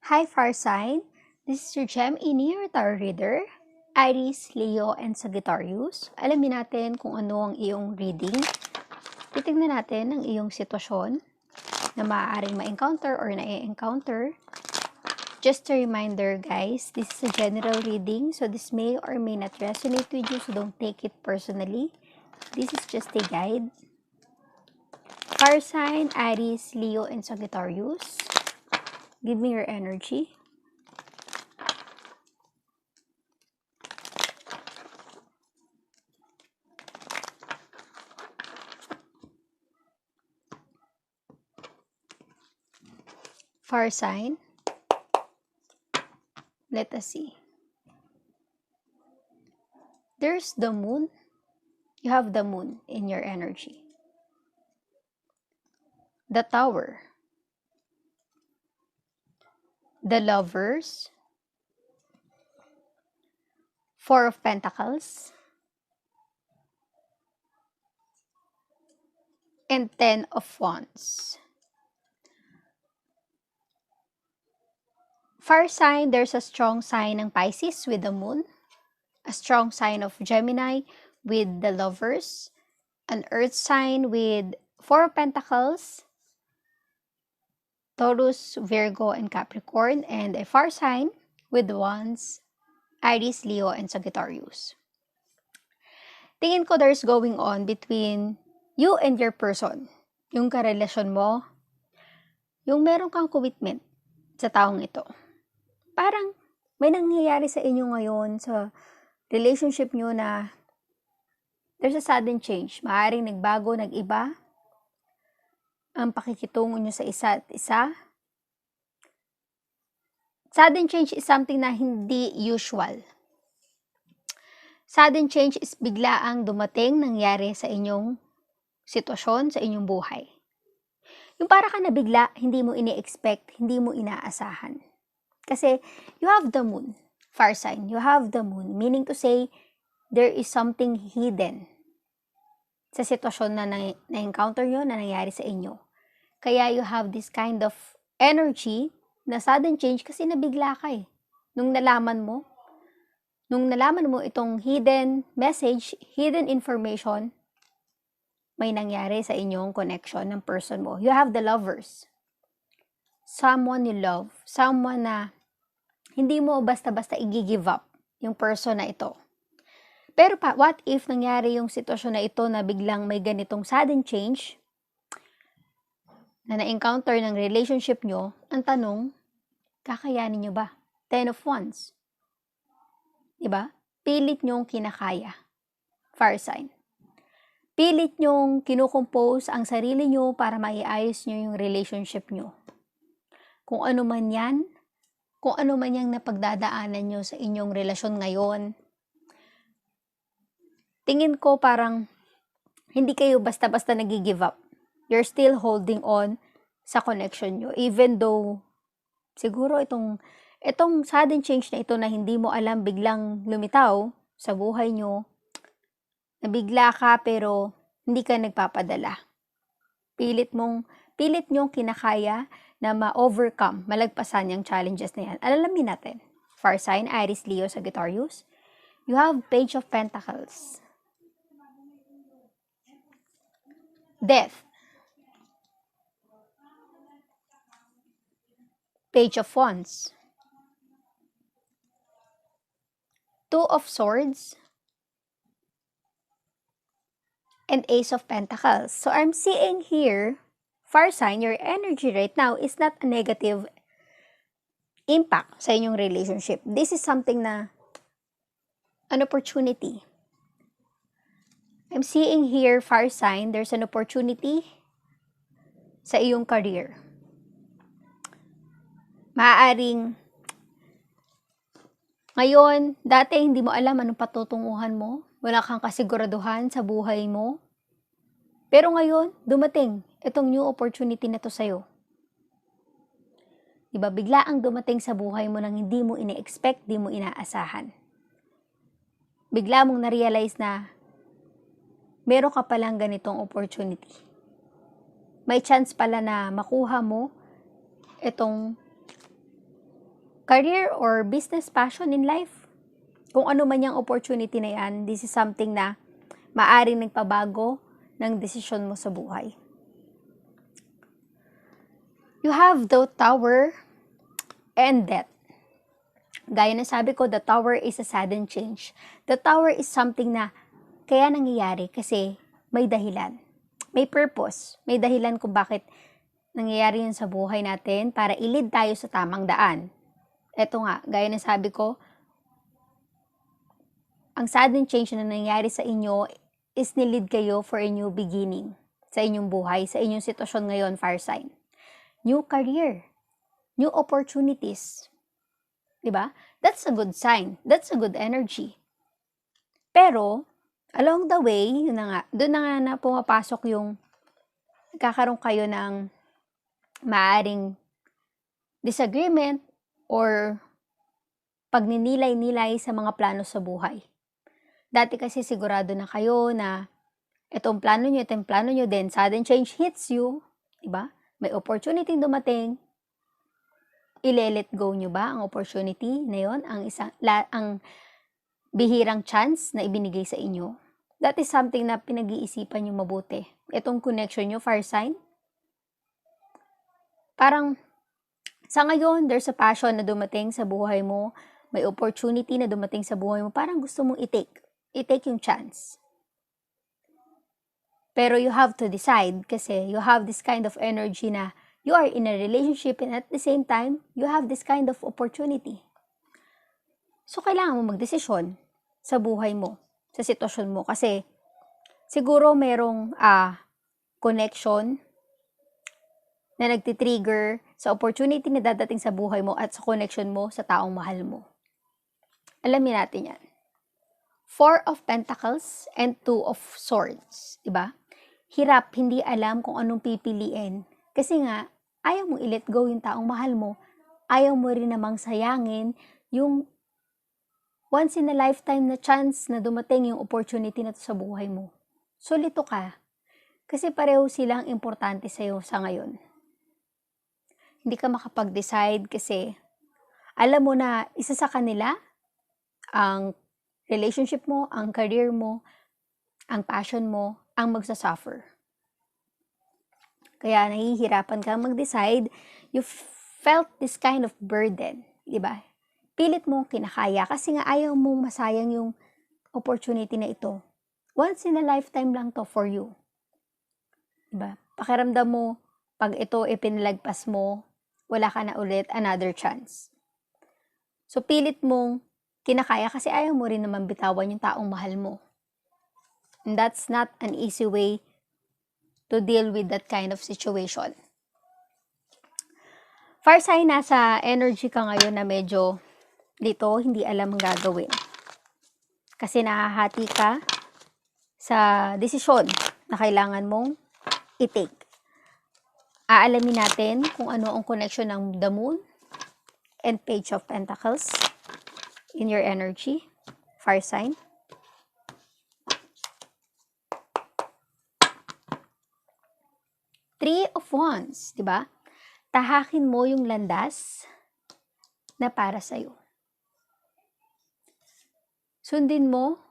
Hi, Far Sign. This is your Gem in-Year Tarot Reader, Aries, Leo, and Sagittarius. Alamin natin kung ano ang iyong reading. Titignan natin ang iyong sitwasyon na maaaring ma-encounter or na-encounter. Just a reminder, guys, this is a general reading, so this may or may not resonate with you, so don't take it personally. This is just a guide. Far Sign, Aries, Leo, and Sagittarius. Give me your energy. Far Sign. Let us see. There's the moon. You have the moon in your energy. The Tower. The Lovers. Four of Pentacles. And Ten of Wands. Fire sign, there's a strong sign ng Pisces with the moon. A strong sign of Gemini with the Lovers. An earth sign with Four of Pentacles. Taurus, Virgo, and Capricorn. And a fire sign with Wands, Aries, Leo, and Sagittarius. Tingin ko there's going on between you and your person. Yung karelasyon mo, yung meron kang commitment sa taong ito. Parang may nangyayari sa inyo ngayon sa relationship nyo na there's a sudden change. Maaaring nagbago, nag-iba ang pakikitungo nyo sa isa't isa. Sudden change is something na hindi usual. Sudden change is biglaang dumating, nangyari sa inyong sitwasyon, sa inyong buhay. Yung para ka na bigla, hindi mo ini-expect, hindi mo inaasahan. Kasi you have the moon, fire sign, you have the moon, meaning to say, there is something hidden sa sitwasyon na na-encounter nyo, na nangyari sa inyo. Kaya you have this kind of energy na sudden change kasi nabigla ka eh. Nung nalaman mo itong hidden message, hidden information, may nangyari sa inyong connection ng person mo. You have the Lovers. Someone you love. Someone na hindi mo basta-basta i-give up yung person na ito. Pero what if nangyari yung sitwasyon na ito na biglang may ganitong sudden change na na-encounter ng relationship nyo, ang tanong, kakayanin nyo ba? Ten of Wands. Diba? Pilit nyong kinakaya. Fire sign. Pilit nyong kinukompose ang sarili nyo para maiayos nyo yung relationship nyo. Kung ano man yan, kung ano man yung napagdadaanan nyo sa inyong relasyon ngayon, tingin ko parang hindi kayo basta-basta nag-give up. You're still holding on sa connection nyo. Even though, siguro itong sudden change na ito na hindi mo alam, biglang lumitaw sa buhay nyo, nabigla ka pero hindi ka nagpapadala. Pilit nyong kinakaya na ma-overcome, malagpasan yung challenges na yan. Alamin natin. Fire sign, Aries, Leo, Sagittarius. You have Page of Pentacles. Death. Page of Wands. Two of Swords. And Ace of Pentacles. So I'm seeing here, fire sign, your energy right now is not a negative impact sa inyong relationship. This is something na an opportunity. I'm seeing here, fire sign, there's an opportunity sa iyong career. Maaaring ngayon, dati hindi mo alam anong patutunguhan mo. Wala kang kasiguraduhan sa buhay mo. Pero ngayon, dumating itong new opportunity na to sa'yo. Diba, biglaang dumating sa buhay mo nang hindi mo ine-expect, hindi mo inaasahan. Bigla mong na-realize na meron ka palang ganitong opportunity. May chance pala na makuha mo itong career or business passion in life. Kung ano man yung opportunity na yan, this is something na maaring nagpabago ng desisyon mo sa buhay. You have the Tower and Death. Gaya na sabi ko, the Tower is a sudden change. The Tower is something na kaya nangyayari kasi may dahilan. May purpose. May dahilan kung bakit nangyayari yun sa buhay natin para ilid tayo sa tamang daan. Eto nga, gaya na sabi ko, ang sudden change na nangyayari sa inyo is nilid kayo for a new beginning sa inyong buhay, sa inyong sitwasyon ngayon, fire sign. New career, new opportunities. Diba? That's a good sign. That's a good energy. Pero, along the way, yun na nga, doon na nga na pumapasok yung nagkakaroon kayo ng maaring disagreement or pagninilay-nilay sa mga plano sa buhay. Dati kasi sigurado na kayo na itong plano nyo, then sudden change hits you, diba? May opportunity dumating, ile-let go nyo ba ang opportunity na yon, ang bihirang chance na ibinigay sa inyo? That is something na pinag-iisipan nyo mabuti. Itong connection nyo, fire sign, parang sa ngayon, there's a passion na dumating sa buhay mo, may opportunity na dumating sa buhay mo, parang gusto mong i-take yung chance. Pero you have to decide kasi you have this kind of energy na you are in a relationship and at the same time, you have this kind of opportunity. So, kailangan mo magdesisyon sa buhay mo, sa sitwasyon mo. Kasi, siguro merong connection na nagtitrigger sa opportunity na dadating sa buhay mo at sa connection mo sa taong mahal mo. Alamin natin yan. 4 of Pentacles and 2 of Swords. Diba? Hirap, hindi alam kung anong pipiliin. Kasi nga, ayaw mo i-let go yung taong mahal mo. Ayaw mo rin namang sayangin yung once in a lifetime na chance na dumating yung opportunity na to sa buhay mo. So, lito ka. Kasi pareho silang importante sa'yo sa ngayon. Hindi ka makapag-decide kasi alam mo na isa sa kanila, ang relationship mo, ang career mo, ang passion mo, ang magsasuffer. Kaya nahihirapan ka mag-decide, you felt this kind of burden, di ba? Pilit mo kinakaya kasi nga ayaw mo masayang yung opportunity na ito. Once in a lifetime lang to for you. Di ba? Pakiramdam mo, pag ito ipinalagpas mo, wala ka na ulit another chance. So, pilit mong kinakaya kasi ayaw mo rin naman bitawan yung taong mahal mo. And that's not an easy way to deal with that kind of situation. Fire sign, nasa energy ka ngayon na medyo lito, hindi alam ang gagawin. Kasi nahahati ka sa desisyon na kailangan mong i-take. Aalamin natin kung ano ang connection ng the Moon and Page of Pentacles in your energy, fire sign. Three of Wands, di ba? Tahakin mo yung landas na para sa'yo. Sundin mo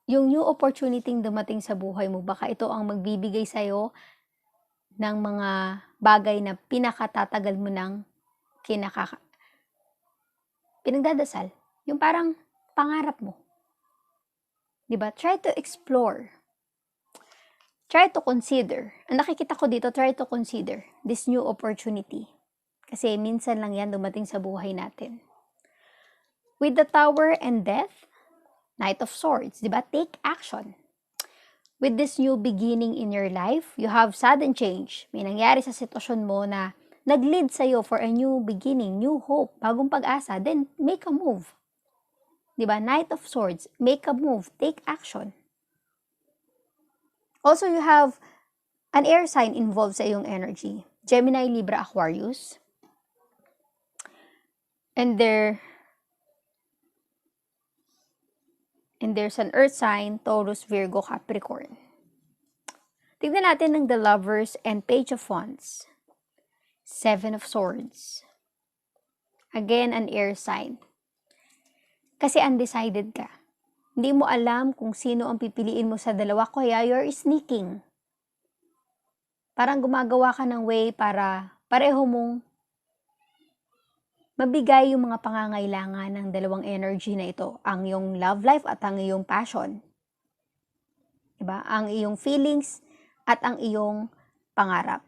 yung new opportunity dumating sa buhay mo. Baka ito ang magbibigay sa'yo ng mga bagay na pinakatatagal mo ng pinagdadasal. Yung parang pangarap mo. Diba? Try to explore. Try to consider. Ang nakikita ko dito, try to consider this new opportunity. Kasi minsan lang yan dumating sa buhay natin. With the Tower and Death, Knight of Swords, diba? Take action. With this new beginning in your life, you have sudden change. May nangyari sa sitwasyon mo na nag-lead sa'yo for a new beginning, new hope, bagong pag-asa, then make a move. Diba? Knight of Swords, make a move, take action. Also, you have an air sign involved sa iyong energy. Gemini, Libra, Aquarius. And there's an earth sign, Taurus, Virgo, Capricorn. Tignan natin ng the Lovers and Page of Wands. 7 of Swords. Again, an air sign. Kasi undecided ka. Hindi mo alam kung sino ang pipiliin mo sa dalawa, kaya you're sneaking. Parang gumagawa ka ng way para pareho mong mabigay yung mga pangangailangan ng dalawang energy na ito. Ang iyong love life at ang iyong passion. Diba? Ang iyong feelings at ang iyong pangarap.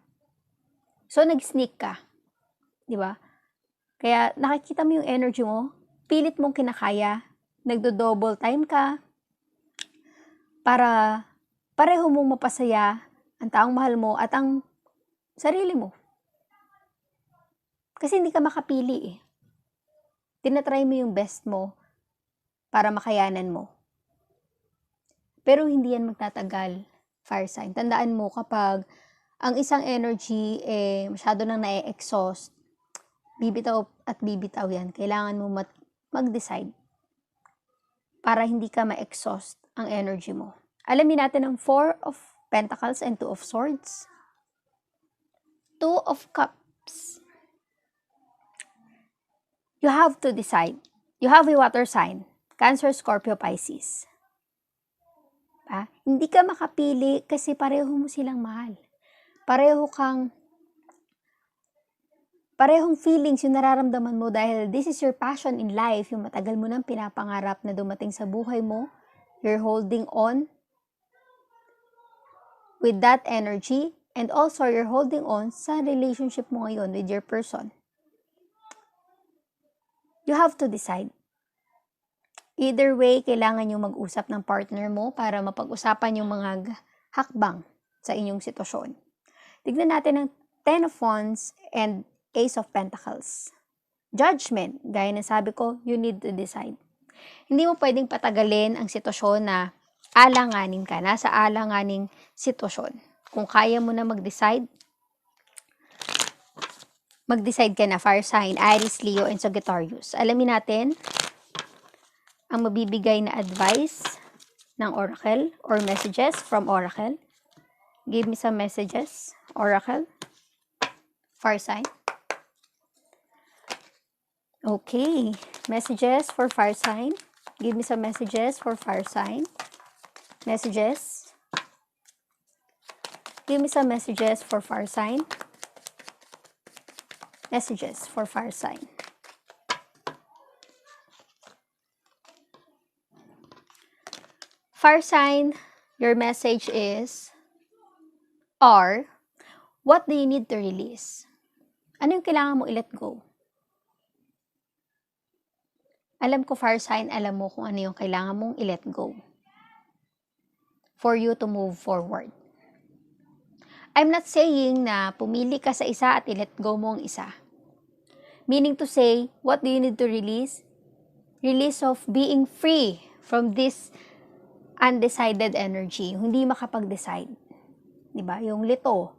So, nag-sneak ka. Diba? Kaya nakikita mo yung energy mo, pilit mong kinakaya, nagdo-double time ka, para pareho mong mapasaya ang taong mahal mo at ang sarili mo. Kasi hindi ka makapili eh. Tinatry mo yung best mo para makayanan mo. Pero hindi yan magtatagal, fire sign. Tandaan mo kapag ang isang energy masyado nang na-exhaust, bibitaw at bibitaw yan. Kailangan mo mag-decide para hindi ka ma-exhaust ang energy mo. Alamin natin ang 4 of Pentacles and 2 of Swords. 2 of Cups. You have to decide. You have a water sign. Cancer, Scorpio, Pisces. Hindi ka makapili kasi pareho mo silang mahal. Parehong feelings yung nararamdaman mo dahil this is your passion in life, yung matagal mo nang pinapangarap na dumating sa buhay mo. You're holding on with that energy and also you're holding on sa relationship mo ngayon with your person. You have to decide. Either way, kailangan yung mag-usap ng partner mo para mapag-usapan yung mga hakbang sa inyong sitwasyon. Tignan natin ang 10 of Wands and Ace of Pentacles. Judgment, gaya ng sabi ko, you need to decide. Hindi mo pwedeng patagalin ang sitwasyon na alanganin ka, nasa alanganing sitwasyon. Kung kaya mo na mag-decide ka na, fire sign, Aries, Leo, and Sagittarius. Alamin natin ang mabibigay na advice ng Oracle or messages from Oracle. Give me some messages, Oracle. Fire sign. Okay, messages for fire sign. Give me some messages for fire sign. Messages. Give me some messages for fire sign. Messages for fire sign. Fire sign, your message is, or, what do you need to release? Ano yung kailangan mo i-let go? Alam ko, fire sign, alam mo kung ano yung kailangan mong i-let go for you to move forward. I'm not saying na pumili ka sa isa at i-let go mo ang isa. Meaning to say, what do you need to release? Release of being free from this undecided energy. Yung hindi makapag-decide. Diba? Yung lito.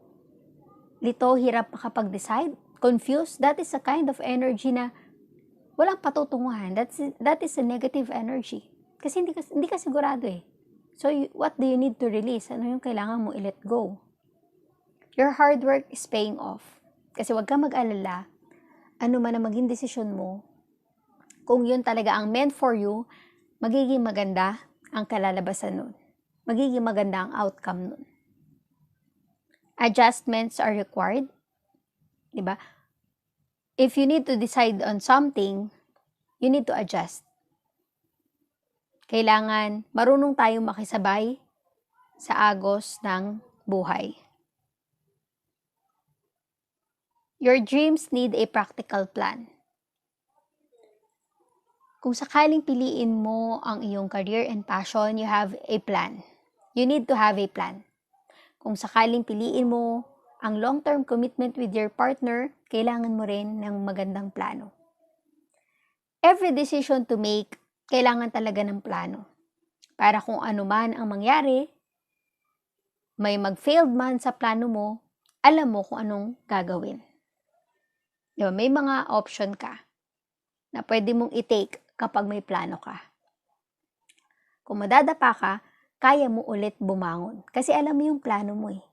Lito, hirap makapag-decide. Confused. That is a kind of energy na walang patutunguhan. That is a negative energy. Kasi hindi ka sigurado eh. So, what do you need to release? Ano yung kailangan mo i-let go? Your hard work is paying off. Kasi wag kang mag-alala, ano man ang maging desisyon mo, kung yun talaga ang meant for you, magiging maganda ang kalalabasan nun. Magiging maganda ang outcome nun. Adjustments are required. Diba? If you need to decide on something, you need to adjust. Kailangan marunong tayong makisabay sa agos ng buhay. Your dreams need a practical plan. Kung sakaling piliin mo ang iyong career and passion, you have a plan. You need to have a plan. Kung sakaling piliin mo ang long-term commitment with your partner, kailangan mo rin ng magandang plano. Every decision to make, kailangan talaga ng plano. Para kung ano man ang mangyari, may mag-failed man sa plano mo, alam mo kung anong gagawin. Diba? May mga option ka na pwede mong i-take kapag may plano ka. Kung madadapa ka, kaya mo ulit bumangon. Kasi alam mo yung plano mo eh.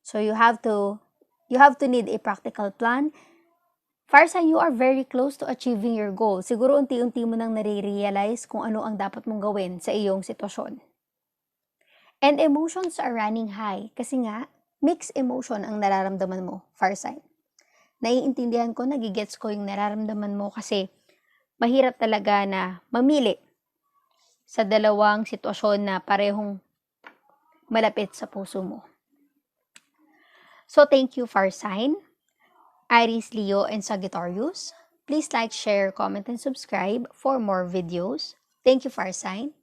So you have to need a practical plan. Fire sign, you are very close to achieving your goal. Siguro unti-unti mo nang nare-realize kung ano ang dapat mong gawin sa iyong sitwasyon. And emotions are running high kasi nga, mixed emotion ang nararamdaman mo, fire sign. Naiintindihan ko, nagigets ko yung nararamdaman mo kasi mahirap talaga na mamili sa dalawang sitwasyon na parehong malapit sa puso mo. So, thank you, fire sign. Aries, Leo, and Sagittarius. Please like, share, comment, and subscribe for more videos. Thank you, fire sign.